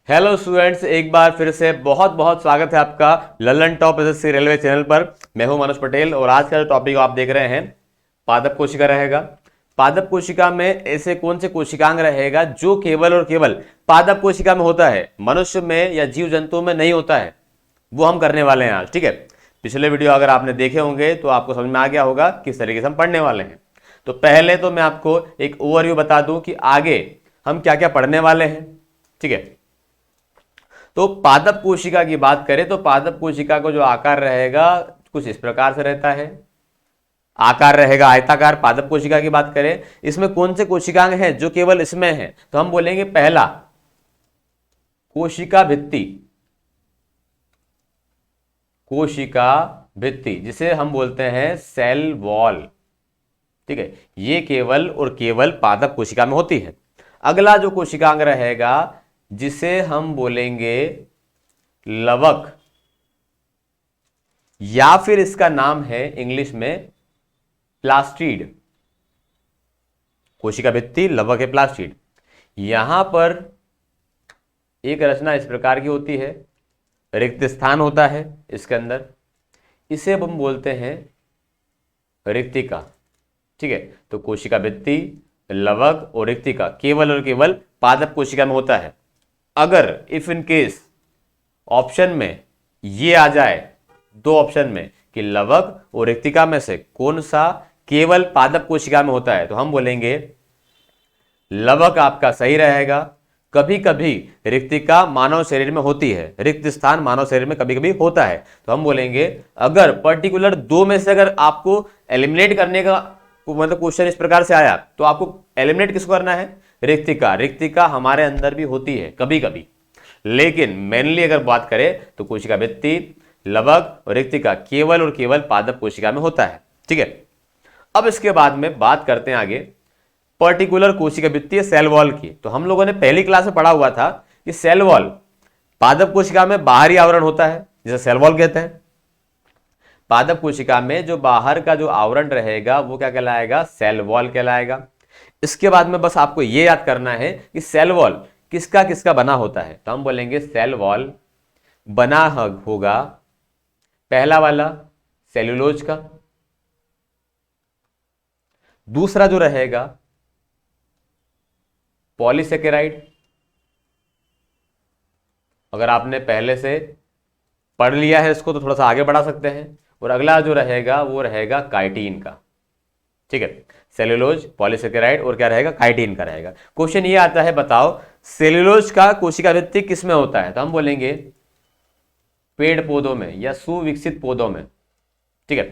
Hello students, एक बार फिर से बहुत बहुत स्वागत है आपका Lalan top SSC railway channel पर। मैं हूं मनोज पटेल और आज का जो टॉपिक आप देख रहे हैं पादप कोशिका रहेगा। पादप कोशिका में ऐसे कौन से कोशिकांग रहेगा जो केवल और केवल पादप कोशिका में होता है, मनुष्य में या जीव जंतुओं में नहीं होता है, वो हम करने वाले हैं आज। ठीक है, पिछले वीडियो अगर आपने देखे होंगे तो आपको समझ में आ गया होगा किस तरीके से हम पढ़ने वाले हैं। तो पहले तो मैं आपको एक ओवरव्यू बता दूं कि आगे हम क्या क्या पढ़ने वाले हैं। ठीक है, तो पादप कोशिका की बात करें तो पादप कोशिका को जो आकार रहेगा कुछ इस प्रकार से रहता है। आकार रहेगा आयताकार। पादप कोशिका की बात करें, इसमें कौन से कोशिकांग हैं जो केवल इसमें हैं, तो हम बोलेंगे पहला कोशिका भित्ति। कोशिका भित्ति जिसे हम बोलते हैं सेल वॉल। ठीक है, ये केवल और केवल पादप कोशिका में होती है। अगला जो कोशिकांग रहेगा जिसे हम बोलेंगे लवक, या फिर इसका नाम है इंग्लिश में प्लास्टिड। कोशिका भित्ति, लवक है, प्लास्टिड। यहां पर एक रचना इस प्रकार की होती है, रिक्त स्थान होता है इसके अंदर, इसे हम बोलते हैं रिक्तिका। ठीक है, तो कोशिका भित्ति, लवक और रिक्तिका केवल और केवल पादप कोशिका में होता है। अगर इफ इन केस ऑप्शन में ये आ जाए, दो ऑप्शन में कि लवक और रिक्तिका में से कौन सा केवल पादप कोशिका में होता है, तो हम बोलेंगे लवक आपका सही रहेगा। कभी कभी रिक्तिका मानव शरीर में होती है, रिक्त स्थान मानव शरीर में कभी कभी होता है, तो हम बोलेंगे अगर पर्टिकुलर दो में से अगर आपको एलिमिनेट करने का मतलब क्वेश्चन इस प्रकार से आया तो आपको एलिमिनेट किसको करना है? रिक्तिका। रिक्तिका हमारे अंदर भी होती है कभी कभी, लेकिन मेनली अगर बात करें तो कोशिका भित्ति, लवक और रिक्तिका केवल और केवल पादप कोशिका में होता है। ठीक है, अब इसके बाद में बात करते हैं आगे पर्टिकुलर कोशिका भित्ति सेल वॉल की। तो हम लोगों ने पहली क्लास में पढ़ा हुआ था कि सेल वॉल पादप कोशिका में बाहरी आवरण होता है जिसे सेल वॉल कहते हैं। पादप कोशिका में जो बाहर का जो आवरण रहेगा वो क्या कहलाएगा? सेल वॉल कहलाएगा। इसके बाद में बस आपको ये याद करना है कि सेल वॉल किसका किसका बना होता है, तो हम बोलेंगे सेल वॉल बना होगा पहला वाला सेल्यूलोज का, दूसरा जो रहेगा पॉलीसेकेराइड। अगर आपने पहले से पढ़ लिया है इसको तो थोड़ा सा आगे बढ़ा सकते हैं, और अगला जो रहेगा वो रहेगा काइटिन का। ठीक है, सेल्यूलोज, पॉलीसेकेराइड और क्या रहेगा? काइटिन का रहेगा। क्वेश्चन ये आता है, बताओ सेल्यूलोज का कोशिका भित्ति किस में होता है, तो हम बोलेंगे पेड़ पौधों में या सुविकसित पौधों में। ठीक है,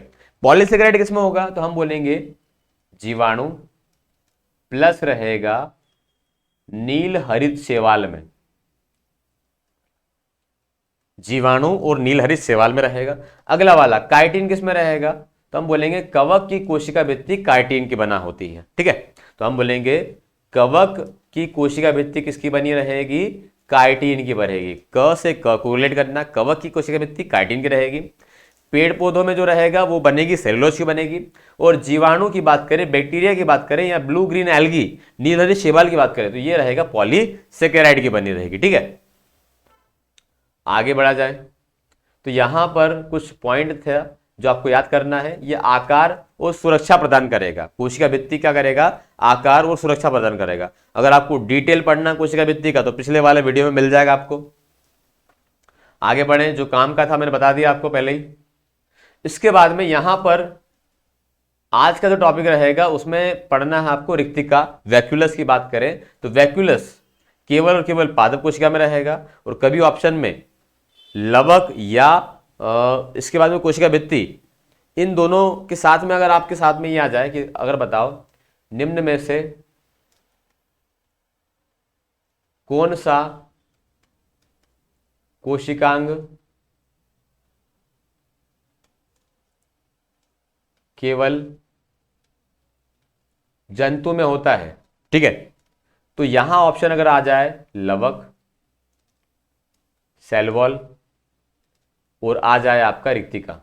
पॉलीसेकेराइड किस में होगा, तो हम बोलेंगे जीवाणु प्लस रहेगा नील हरित शैवाल में। जीवाणु और नील हरित शैवाल में रहेगा। अगला वाला काइटिन किस में रहेगा, तो हम बोलेंगे कवक की कोशिका भित्ति काइटिन की बना होती है। ठीक है, तो हम बोलेंगे कवक की कोशिका भित्ति किसकी बनी रहेगी? काइटिन की बनेगी। क से क को रिलेट करना, कवक की कोशिका भित्ति काइटिन की रहेगी। पेड़ पौधों में जो रहेगा वो बनेगी सेल्यूलोज की बनेगी। और जीवाणु की बात करें, बैक्टीरिया की बात करें या ब्लू ग्रीन एल्गी नील हरित शैवाल की बात करें तो ये रहेगा पॉलीसेकेराइड की बनी रहेगी। ठीक है, आगे बढ़ा जाए तो यहां पर कुछ पॉइंट था जो आपको याद करना है। ये आकार और सुरक्षा प्रदान करेगा। कोशिका भित्ति क्या करेगा? आकार और सुरक्षा प्रदान करेगा। अगर आपको डिटेल पढ़ना कोशिका भित्ति का तो पिछले वाले वीडियो में मिल जाएगा आपको। आगे बढ़े, जो काम का था मैंने बता दिया आपको पहले ही। इसके बाद में यहां पर आज का जो टॉपिक रहेगा उसमें पढ़ना है आपको रिक्तिका। वैक्यूलस की बात करें तो वैक्यूलस केवल और केवल पादप कोशिका में रहेगा, और कभी ऑप्शन में लवक या इसके बाद में कोशिका भित्ति, इन दोनों के साथ में अगर आपके साथ में ये आ जाए कि अगर बताओ निम्न में से कौन सा कोशिकांग केवल जंतु में होता है। ठीक है, तो यहां ऑप्शन अगर आ जाए लवक, सेल वॉल और आ जाए आपका रिक्तिका।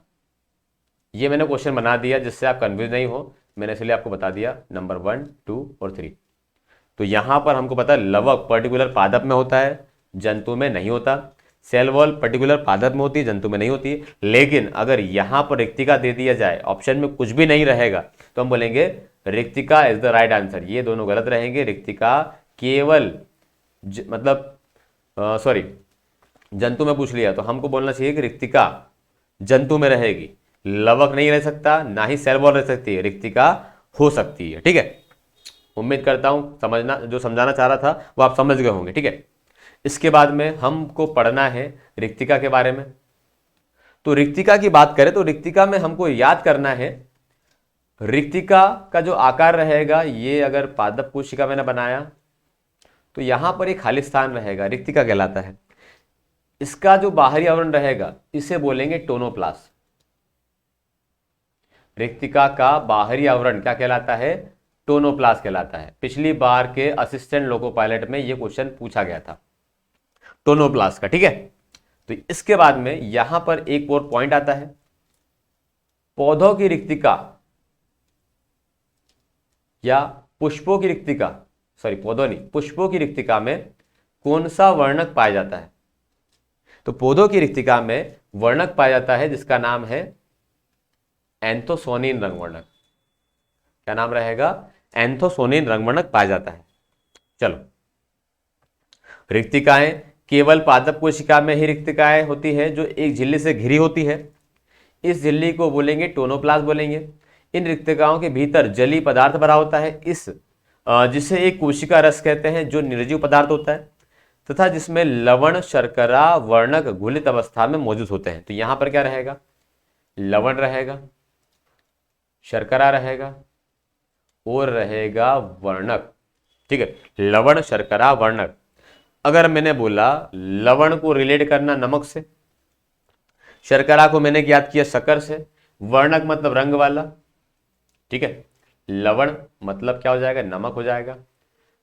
ये मैंने क्वेश्चन बना दिया जिससे आप कंफ्यूज नहीं हो, मैंने इसलिए आपको बता दिया नंबर 1, 2 और 3। तो यहां पर हमको पता है लवक पर्टिकुलर पादप में होता है, जंतु में नहीं होता। सेल वॉल पर्टिकुलर पादप में होती है, जंतु में नहीं होती। लेकिन अगर यहां पर रिक्तिका दे दिया जाए, ऑप्शन में कुछ भी नहीं रहेगा, तो हम बोलेंगे रिक्तिका इज द राइट आंसर। ये दोनों गलत रहेंगे। रिक्तिका केवल मतलब सॉरी, जंतु में पूछ लिया तो हमको बोलना चाहिए कि रिक्तिका जंतु में रहेगी। लवक नहीं रह सकता, ना ही सेल वॉल रह सकती है, रिक्तिका हो सकती है। ठीक है, उम्मीद करता हूं समझना, जो समझाना चाह रहा था वो आप समझ गए होंगे। ठीक है, इसके बाद में हमको पढ़ना है रिक्तिका के बारे में। तो रिक्तिका की बात करें तो रिक्तिका में हमको याद करना है, रिक्तिका का जो आकार रहेगा, ये अगर पादप कोशिका मैंने बनाया तो यहां पर एक खाली स्थान रहेगा, रिक्तिका कहलाता है। इसका जो बाहरी आवरण रहेगा इसे बोलेंगे टोनोप्लास्ट। रिक्तिका का बाहरी आवरण क्या कहलाता है? टोनोप्लास्ट कहलाता है। पिछली बार के असिस्टेंट लोको पायलट में यह क्वेश्चन पूछा गया था टोनोप्लास्ट का। ठीक है, तो इसके बाद में यहां पर एक और पॉइंट आता है, पौधों की रिक्तिका या पुष्पों की रिक्तिका, सॉरी पौधों नहीं, पुष्पों की रिक्तिका में कौन सा वर्णक पाया जाता है? तो पौधों की रिक्तिका में वर्णक पाया जाता है जिसका नाम है एंथोसोनिन रंगवर्णक। क्या नाम रहेगा? एंथोसोनिन रंगवर्णक पाया जाता है। चलो, रिक्तिकाएं केवल पादप कोशिका में ही रिक्तिकाएं होती है जो एक झिल्ली से घिरी होती है। इस झिल्ली को बोलेंगे टोनोप्लास्ट बोलेंगे। इन रिक्तिकाओं के भीतर जलीय पदार्थ भरा होता है, इस जिसे एक कोशिका रस कहते हैं, जो निर्जीव पदार्थ होता है, तथा जिसमें लवण शर्करा वर्णक घुलित अवस्था में मौजूद होते हैं। तो यहां पर क्या रहेगा? लवण रहेगा, शर्करा रहेगा और रहेगा वर्णक। ठीक है, लवण शर्करा वर्णक। अगर मैंने बोला लवण को रिलेट करना नमक से, शर्करा को मैंने ज्ञात किया शक्कर से, वर्णक मतलब रंग वाला। ठीक है, लवण मतलब क्या हो जाएगा? नमक हो जाएगा,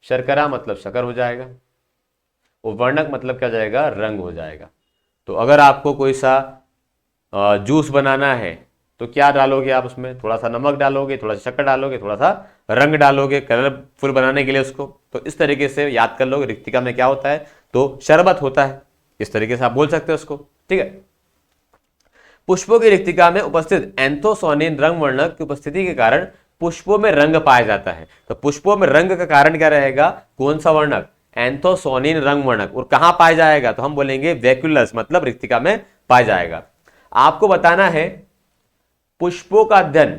शर्करा मतलब शक्कर हो जाएगा, और वर्णक मतलब क्या हो जाएगा? रंग हो जाएगा। तो अगर आपको कोई सा जूस बनाना है तो क्या डालोगे आप उसमें? थोड़ा सा नमक डालोगे, थोड़ा सा शक्कर डालोगे, थोड़ा सा रंग डालोगे कलरफुल बनाने के लिए उसको। तो इस तरीके से याद कर लो रिक्तिका में क्या होता है, तो शरबत होता है। इस तरीके से आप बोल सकते हो उसको। ठीक है, पुष्पों की रिक्तिका में उपस्थित एंथोसोनिन रंग वर्णक की उपस्थिति के कारण पुष्पों में रंग पाया जाता है। तो पुष्पों में रंग का कारण क्या रहेगा? कौन सा वर्णक? एंथोसोनिन रंग वर्णक। और कहां पाया जाएगा? तो हम बोलेंगे वैक्यूलस, मतलब रिक्तिका में पाया जाएगा। आपको बताना है पुष्पों का अध्ययन,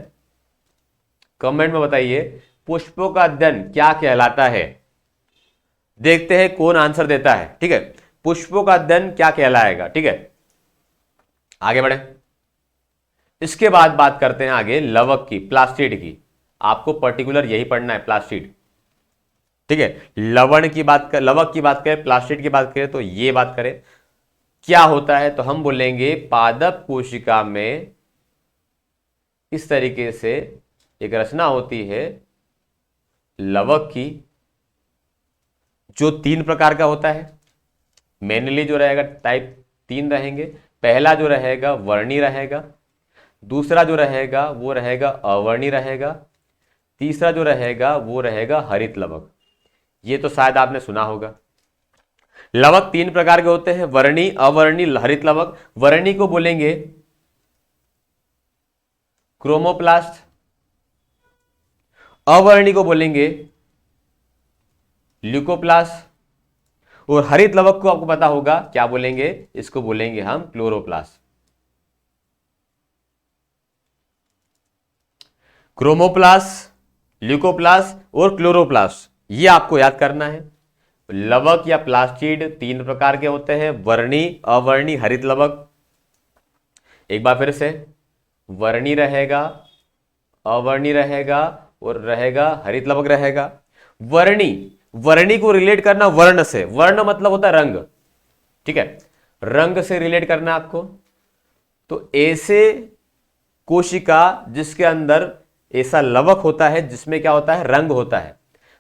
कमेंट में बताइए पुष्पों का अध्ययन क्या कहलाता है। देखते हैं कौन आंसर देता है। ठीक है, पुष्पों का अध्ययन क्या कहलाएगा। ठीक है, आगे बढ़े। इसके बाद बात करते हैं आगे लवक की, प्लास्टिड की। आपको पर्टिकुलर यही पढ़ना है, प्लास्टिड। ठीक है, लवण की बात कर, लवक की बात करें, प्लास्टिड की बात करें, तो ये बात करें क्या होता है, तो हम बोलेंगे पादप कोशिका में इस तरीके से एक रचना होती है लवक की, जो 3 प्रकार का होता है। मेनली जो रहेगा टाइप 3 रहेंगे। पहला जो रहेगा वर्णी रहेगा, दूसरा जो रहेगा वो रहेगा अवर्णी रहेगा, तीसरा जो रहेगा वो रहेगा हरित लवक। ये तो शायद आपने सुना होगा। लवक 3 प्रकार के होते हैं, वर्णी, अवर्णी, हरित लवक। वर्णी को बोलेंगे क्रोमोप्लास्ट, अवर्णी को बोलेंगे ल्यूकोप्लास्ट, और हरित लवक को आपको पता होगा क्या बोलेंगे, इसको बोलेंगे हम क्लोरोप्लास्ट। क्रोमोप्लास्ट, ल्यूकोप्लास्ट और क्लोरोप्लास्ट, ये आपको याद करना है। लवक या प्लास्टिड 3 प्रकार के होते हैं, वर्णी, अवर्णी, हरित लवक। एक बार फिर से, वर्णी रहेगा, अवर्णी रहेगा और रहेगा हरित लवक रहेगा। वर्णी, वर्णी को रिलेट करना वर्ण से, वर्ण मतलब होता है रंग। ठीक है, रंग से रिलेट करना आपको। तो ऐसे कोशिका जिसके अंदर ऐसा लवक होता है जिसमें क्या होता है, रंग होता है,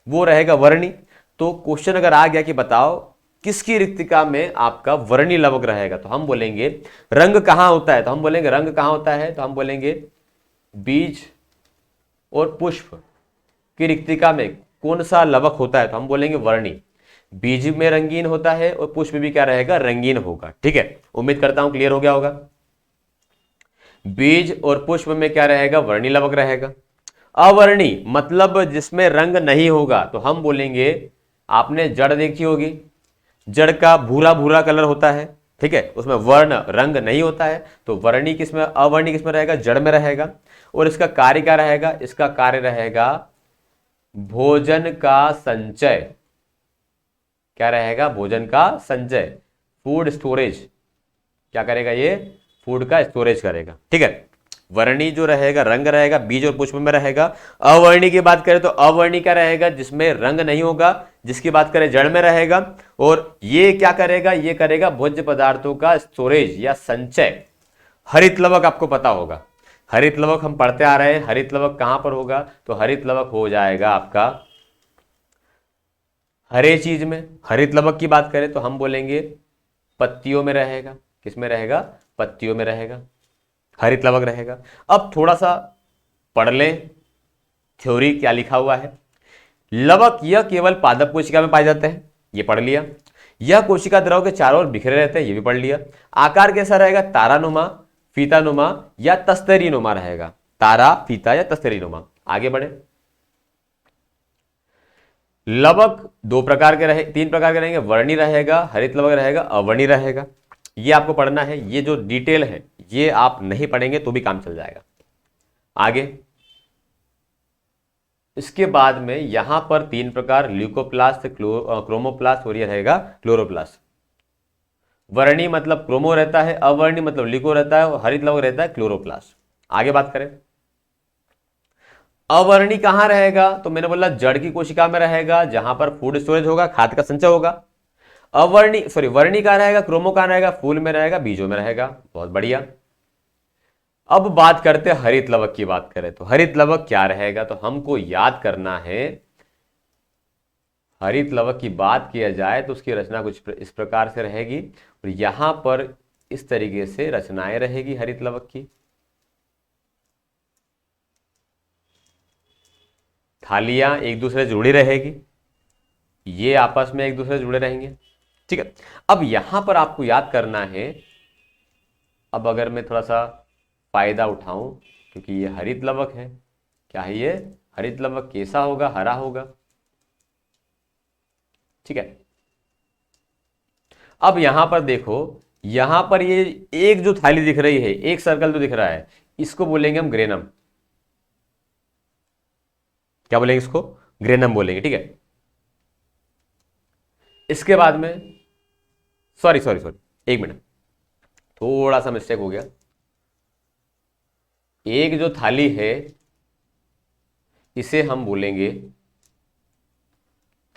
वो रहेगा वर्णी। तो क्वेश्चन अगर आ गया कि बताओ किसकी रिक्तिका में आपका वर्णी लवक रहेगा, तो हम बोलेंगे रंग कहां होता है, तो हम बोलेंगे रंग कहां होता है, तो हम बोलेंगे बीज और पुष्प की रिक्तिका में कौन सा लवक होता है, तो हम बोलेंगे वर्णी। बीज में रंगीन होता है और पुष्प भी क्या रहेगा, रंगीन होगा। ठीक है, उम्मीद करता हूं क्लियर हो गया होगा। बीज और पुष्प में क्या रहेगा, वर्णी लवक रहेगा। अवर्णी मतलब जिसमें रंग नहीं होगा, तो हम बोलेंगे, आपने जड़ देखी होगी, जड़ का भूरा भूरा कलर होता है, ठीक है, उसमें वर्ण रंग नहीं होता है, तो वर्णी किसमें, अवर्णी किसमें रहेगा, जड़ में रहेगा। और इसका कार्य क्या रहेगा, इसका कार्य रहेगा भोजन का संचय। क्या रहेगा, भोजन का संचय, फूड स्टोरेज। क्या करेगा ये, फूड का स्टोरेज करेगा। ठीक है, वर्णी जो रहेगा रंग रहेगा, बीज और पुष्प में रहेगा। अवर्णी की बात करें तो अवर्णी क्या रहेगा, जिसमें रंग नहीं होगा, जिसकी बात करें जड़ में रहेगा। और ये क्या करेगा, ये करेगा भोज्य पदार्थों का स्टोरेज या संचय। हरित लवक आपको पता होगा, हरित लवक हम पढ़ते आ रहे हैं, हरित लवक कहां पर होगा, तो हरित लवक हो जाएगा आपका हरे चीज में। हरित लवक की बात करें तो हम बोलेंगे पत्तियों में रहेगा। किस में रहेगा, पत्तियों में रहेगा, हरित लवक रहेगा। अब थोड़ा सा पढ़ लें थ्योरी क्या लिखा हुआ है। लवक यह केवल पादप कोशिका में पाए जाते हैं, ये पढ़ लिया। यह कोशिका द्रव के चारों ओर बिखरे रहते हैं, ये भी पढ़ लिया। आकार कैसा रहेगा, तारानुमा, फीतानुमा या तस्तरीनुमा रहेगा। तारा, फीता या तस्तरीनुमा। आगे बढ़े। लवक दो प्रकार के रहे, तीन प्रकार के रहेंगे, वर्णी रहेगा, हरित लवक रहेगा, अवर्णी रहेगा। ये आपको पढ़ना है, ये जो डिटेल है ये आप नहीं पढ़ेंगे तो भी काम चल जाएगा। आगे इसके बाद में यहां पर तीन प्रकार, ल्यूकोप्लास्ट, क्रोमोप्लास्ट और ये रहेगा क्लोरोप्लास्ट। वर्णी मतलब क्रोमो रहता है, अवर्णी मतलब ल्यूको रहता है और हरित लवक रहता है क्लोरोप्लास्ट। आगे बात करें, अवर्णी कहां रहेगा, तो मैंने बोला जड़ की कोशिका में रहेगा, जहां पर फूड स्टोरेज होगा, खाद्य का संचय होगा। वर्णी कहां रहेगा, क्रोमो कहां रहेगा, फूल में रहेगा, बीजों में रहेगा। बहुत बढ़िया। अब बात करते हैं हरित लवक की बात करें तो हरित लवक क्या रहेगा, तो हमको याद करना है। हरित लवक की बात किया जाए तो उसकी रचना कुछ इस प्रकार से रहेगी और यहां पर इस तरीके से रचनाएं रहेगी हरित लवक की। थालियां एक दूसरे से जुड़ी रहेगी, ये आपस में एक दूसरे से जुड़े रहेंगे। ठीक है, अब यहां पर आपको याद करना है। अब अगर मैं थोड़ा सा फायदा उठाऊं, क्योंकि ये हरित लवक है, क्या है ये, हरित लवक कैसा होगा, हरा होगा। ठीक है, अब यहां पर देखो, यहां पर ये एक जो थाली दिख रही है, एक सर्कल जो दिख रहा है, इसको बोलेंगे हम ग्रेनम। क्या बोलेंगे इसको, ग्रेनम बोलेंगे। ठीक है, इसके बाद में सॉरी सॉरी सॉरी एक मिनट, थोड़ा सा मिस्टेक हो गया। एक जो थाली है इसे हम बोलेंगे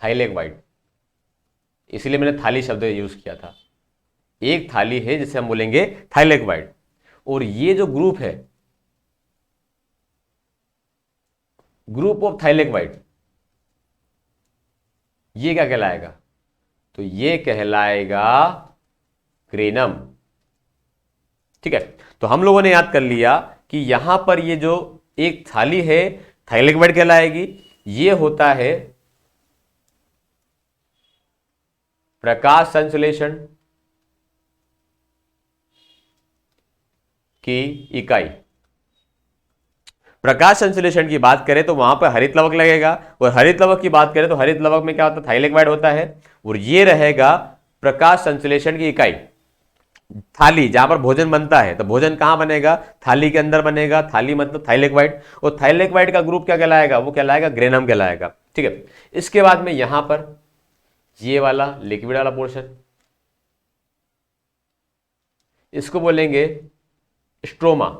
थाइलेक वाइट, इसलिए मैंने थाली शब्द यूज किया था। एक थाली है जिसे हम बोलेंगे थाइलेक वाइट, और ये जो ग्रुप है, ग्रुप ऑफ थाइलेक वाइट, ये क्या कहलाएगा, तो ये कहलाएगा ग्रेनम। ठीक है, तो हम लोगों ने याद कर लिया कि यहां पर ये जो एक थाली है थाइलेक वाइट कहलाएगी। ये होता है प्रकाश संश्लेषण की इकाई। प्रकाश संश्लेषण की बात करें तो वहां पर हरित लवक लगेगा, और हरित लवक की बात करें तो हरित लवक में क्या होता है, थाइलेक वाइट होता है, और ये रहेगा प्रकाश संश्लेषण की इकाई। थाली जहां पर भोजन बनता है, तो भोजन कहां बनेगा, थाली के अंदर बनेगा। थाली मतलब थाइलेक वाइट, और थाइलेक वाइट का ग्रुप क्या कहलाएगा, वो कहलाएगा ग्रेनम कहलाएगा। ठीक है, इसके बाद में यहां पर ये वाला लिक्विड वाला पोर्शन, इसको बोलेंगे स्ट्रोमा,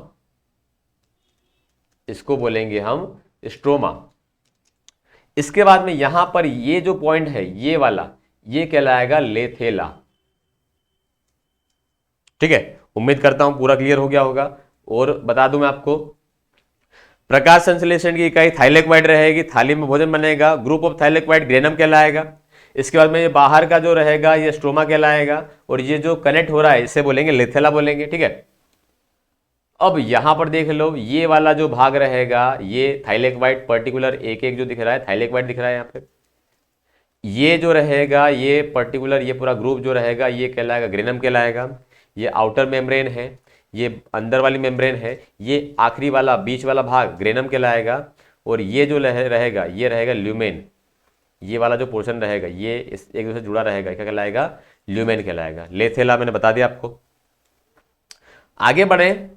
इसको बोलेंगे हम स्ट्रोमा। इसके बाद में यहां पर ये जो पॉइंट है ये वाला, ये कहलाएगा लेथेला। ठीक है, उम्मीद करता हूं पूरा क्लियर हो गया होगा। और बता दूं मैं आपको, प्रकाश संश्लेषण की इकाई थाइलेक वाइट रहेगी, थाली में भोजन बनेगा, ग्रुप ऑफ थाइलेक वाइट ग्रेनम कहलाएगा। इसके बाद में ये बाहर का जो रहेगा ये स्ट्रोमा कहलाएगा, और ये जो कनेक्ट हो रहा है इसे बोलेंगे लेथेला बोलेंगे। ठीक है, अब यहां पर देख लो, ये वाला जो भाग रहेगा ये थाइलेक वाइट, पर्टिकुलर एक एक जो दिख रहा है थाइलेक वाइट दिख रहा है यहां पे। ये जो रहेगा, ये पर्टिकुलर ये पूरा ग्रुप जो रहेगा ये कहलाएगा ग्रेनम कहलाएगा। ये आउटर मेम्ब्रेन है, ये अंदर वाली मेम्ब्रेन है, ये आखिरी वाला बीच वाला भाग ग्रेनम कहलाएगा। और ये जो रहेगा ये रहेगा ल्यूमेन। ये वाला जो पोर्शन रहेगा ये इस एक दूसरे से जुड़ा रहेगा, क्या कहलाएगा? ल्यूमेन कहलाएगा। लेथेला मैंने बता दिया आपको। आगे बढ़े,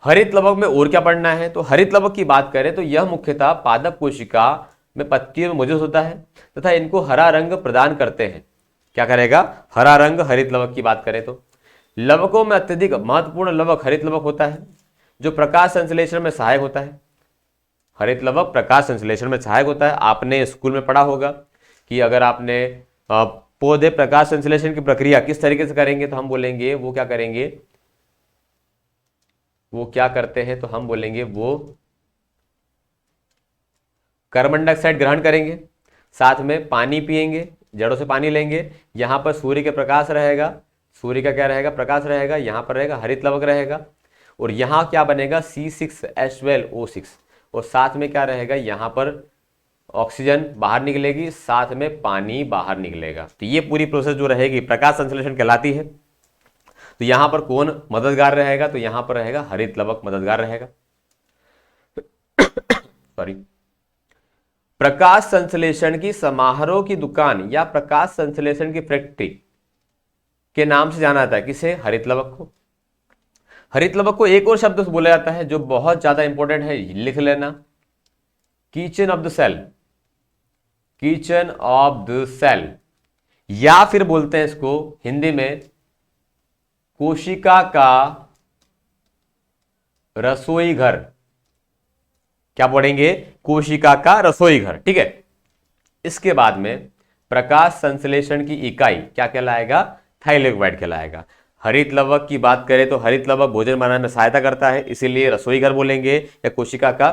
हरित लवक में और क्या पढ़ना है? तो हरित लवक की बात करें तो यह मुख्यतः पादप कोशिका में पत्तियों में मौजूद होता है तथा इनको हरा रंग प्रदान करते हैं। क्या करेगा? हरा रंग। हरित लवक की बात करें तो लवकों में अत्यधिक महत्वपूर्ण लवक हरित लवक होता है जो प्रकाश संश्लेषण में सहायक होता है। हरित लवक प्रकाश संश्लेषण में सहायक होता है। आपने स्कूल में पढ़ा होगा कि अगर आपने पौधे प्रकाश संश्लेषण की प्रक्रिया किस तरीके से करेंगे तो हम बोलेंगे वो क्या करेंगे, वो क्या करते हैं तो हम बोलेंगे वो कार्बन डाइऑक्साइड ग्रहण करेंगे, साथ में पानी पिएंगे, जड़ों से पानी लेंगे। यहां पर सूर्य के प्रकाश रहेगा, सूर्य का क्या रहेगा? प्रकाश रहेगा। यहां पर रहेगा हरित लवक रहेगा। और यहां क्या बनेगा? C6H12O6। और साथ में क्या रहेगा? यहां पर ऑक्सीजन बाहर निकलेगी, साथ में पानी बाहर निकलेगा। तो ये पूरी प्रोसेस जो रहेगी प्रकाश संश्लेषण कहलाती है। तो यहां पर कौन मददगार रहेगा? तो यहां पर रहेगा हरित लवक मददगार रहेगा। सॉरी। प्रकाश संश्लेषण की समारोह की दुकान या प्रकाश संश्लेषण की फैक्ट्री के नाम से जाना जाता है किसे? हरित लवक को। हरित लवक को एक और शब्द से बोला जाता है जो बहुत ज्यादा इंपॉर्टेंट है, लिख लेना, kitchen of the cell. Kitchen of the cell, या फिर बोलते हैं इसको हिंदी में कोशिका का रसोई घर। क्या पढ़ेंगे? कोशिका का रसोई घर। ठीक है। इसके बाद में प्रकाश संश्लेषण की इकाई क्या कहलाएगा? थाइलेक्वाइड कहलाएगा। हरित लवक की बात करें तो हरित लवक भोजन बनाने में सहायता करता है, इसीलिए रसोई घर बोलेंगे या कोशिका का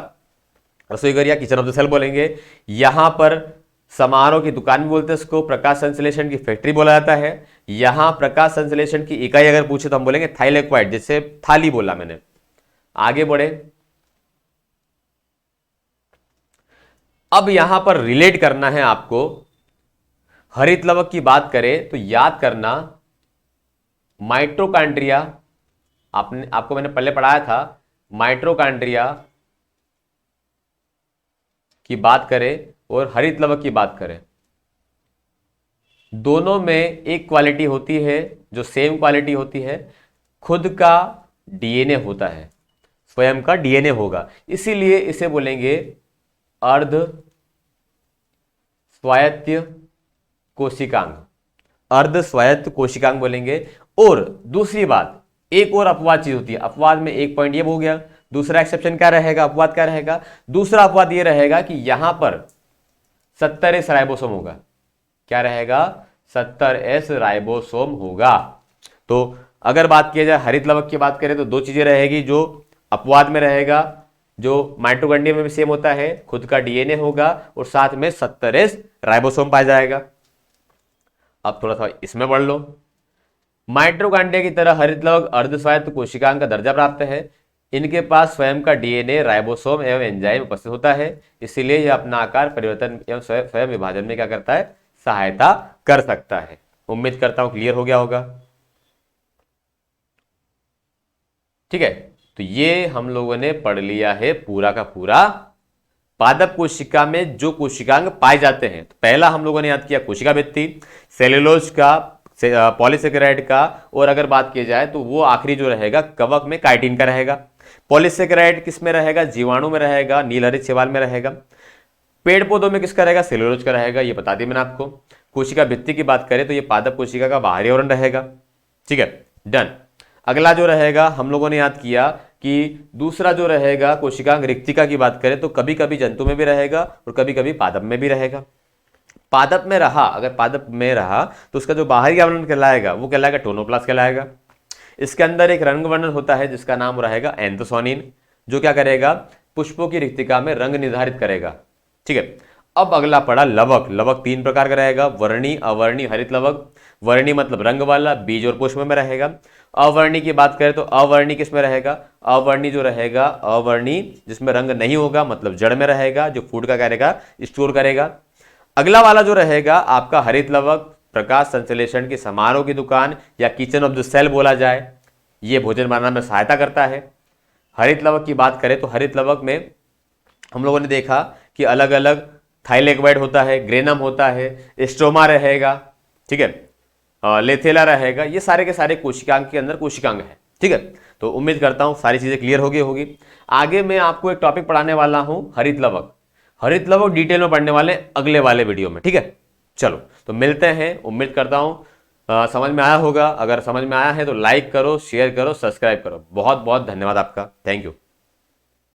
रसोई घर या किचन ऑफ द सेल बोलेंगे। यहां पर समारोह की दुकान भी बोलते हैं इसको, प्रकाश संश्लेषण की फैक्ट्री बोला जाता है। यहां प्रकाश संश्लेषण की इकाई अगर पूछे तो हम बोलेंगे थाइलेक्वाइड, जैसे थाली बोला मैंने। आगे बढ़े, अब यहां पर रिलेट करना है आपको। हरित लवक की बात करें तो याद करना माइटोकॉन्ड्रिया, आपको मैंने पहले पढ़ाया था। माइटोकॉन्ड्रिया की बात करें और हरित लवक की बात करें, दोनों में एक क्वालिटी होती है जो सेम क्वालिटी होती है, खुद का डीएनए होता है, स्वयं का डीएनए होगा, इसीलिए इसे बोलेंगे अर्ध स्वायत्त कोशिकांग। अर्ध स्वायत्त कोशिकांग बोलेंगे। और दूसरी बात, एक और अपवाद चीज होती है। अपवाद में एक पॉइंट ये हो गया, दूसरा एक्सेप्शन क्या रहेगा? अपवाद क्या रहेगा? दूसरा अपवाद ये रहेगा कि यहां पर 70S राइबोसोम होगा। क्या रहेगा? 70S राइबोसोम होगा। तो अगर बात किया जाए हरित लवक की बात करें तो दो चीजें रहेगी जो अपवाद में रहेगा, जो माइटोकॉन्ड्रिया में भी सेम होता है, खुद का डीएनए होगा और साथ में 70S राइबोसोम पाया जाएगा। अब थोड़ा सा इसमें पढ़ लो। माइटोकॉन्ड्रिया की तरह हरित लवक अर्ध स्वायत्त कोशिकांग का दर्जा प्राप्त है। इनके पास स्वयं का डीएनए, राइबोसोम एवं एंजाइम उपस्थित होता है, इसीलिए यह अपना आकार परिवर्तन एवं स्वयं विभाजन में क्या करता है? सहायता कर सकता है। उम्मीद करता हूं क्लियर हो गया होगा। ठीक है, तो ये हम लोगों ने पढ़ लिया है पूरा का पूरा पादप कोशिका में जो कोशिकांग पाए जाते हैं। तो पहला हम लोगों ने याद किया कोशिका भित्ति, सेलुलोज का, पॉलीसेकेराइड का, और अगर बात की जाए तो वो आखिरी जो रहेगा कवक में काइटिन का रहेगा। पॉलीसेकेराइड किस में रहेगा? जीवाणु में रहेगा, नीलहरित शैवाल में रहेगा। पेड़ पौधों में किसका रहेगा? सेलुलोज का रहेगा, ये बता दिया मैंने आपको। कोशिका भित्ति की बात करें तो ये पादप कोशिका का बाहरी आवरण रहेगा। ठीक है, डन। अगला जो रहेगा हम लोगों ने याद किया कि दूसरा जो रहेगा कोशिकांग रिक्तिका की बात करें तो कभी कभी जंतु में भी रहेगा और कभी कभी पादप में भी रहेगा। पादप में रहा, अगर पादप में रहा तो उसका जो बाहरी आवरण कहलाएगा वो कहलाएगा टोनोप्लास्ट कहलाएगा। इसके अंदर एक रंग वर्णन होता है जिसका नाम रहेगा एंथोसायनिन, जो क्या करेगा? पुष्पों की रिक्तिका में रंग निर्धारित करेगा। ठीक है, अब अगला पड़ा लवक। लवक तीन प्रकार का रहेगा, वर्णी, अवर्णी, हरित लवक। वर्णी मतलब रंग वाला, बीज और पुष्प में रहेगा। अवर्णी की बात करें तो अवर्णी किस में रहेगा? अवर्णी जो रहेगा, अवर्णी जिसमें रंग नहीं होगा, मतलब जड़ में रहेगा, जो फूड का करेगा, स्टोर करेगा। अगला वाला जो रहेगा आपका हरित लवक, प्रकाश संश्लेषण की समारोह की दुकान या किचन ऑफ द सेल बोला जाए, ये भोजन बनाने में सहायता करता है। हरित लवक की बात करें तो हरित लवक में हम लोगों ने देखा कि अलग अलग थाइलेक्वाइड होता है, ग्रेनम होता है, स्ट्रोमा रहेगा, ठीक है, लेथेला रहेगा, ये सारे के सारे कोशिकांग के अंदर कोशिकांग है, ठीक है। तो उम्मीद करता हूं सारी चीजें क्लियर हो गई होगी। आगे मैं आपको एक टॉपिक पढ़ाने वाला हूं हरित लवक। हरित लवक डिटेल में पढ़ने वाले अगले वाले वीडियो में, ठीक है। चलो तो मिलते हैं, उम्मीद करता हूं समझ में आया होगा। अगर समझ में आया है तो लाइक करो, शेयर करो, सब्सक्राइब करो। बहुत बहुत धन्यवाद आपका, थैंक यू।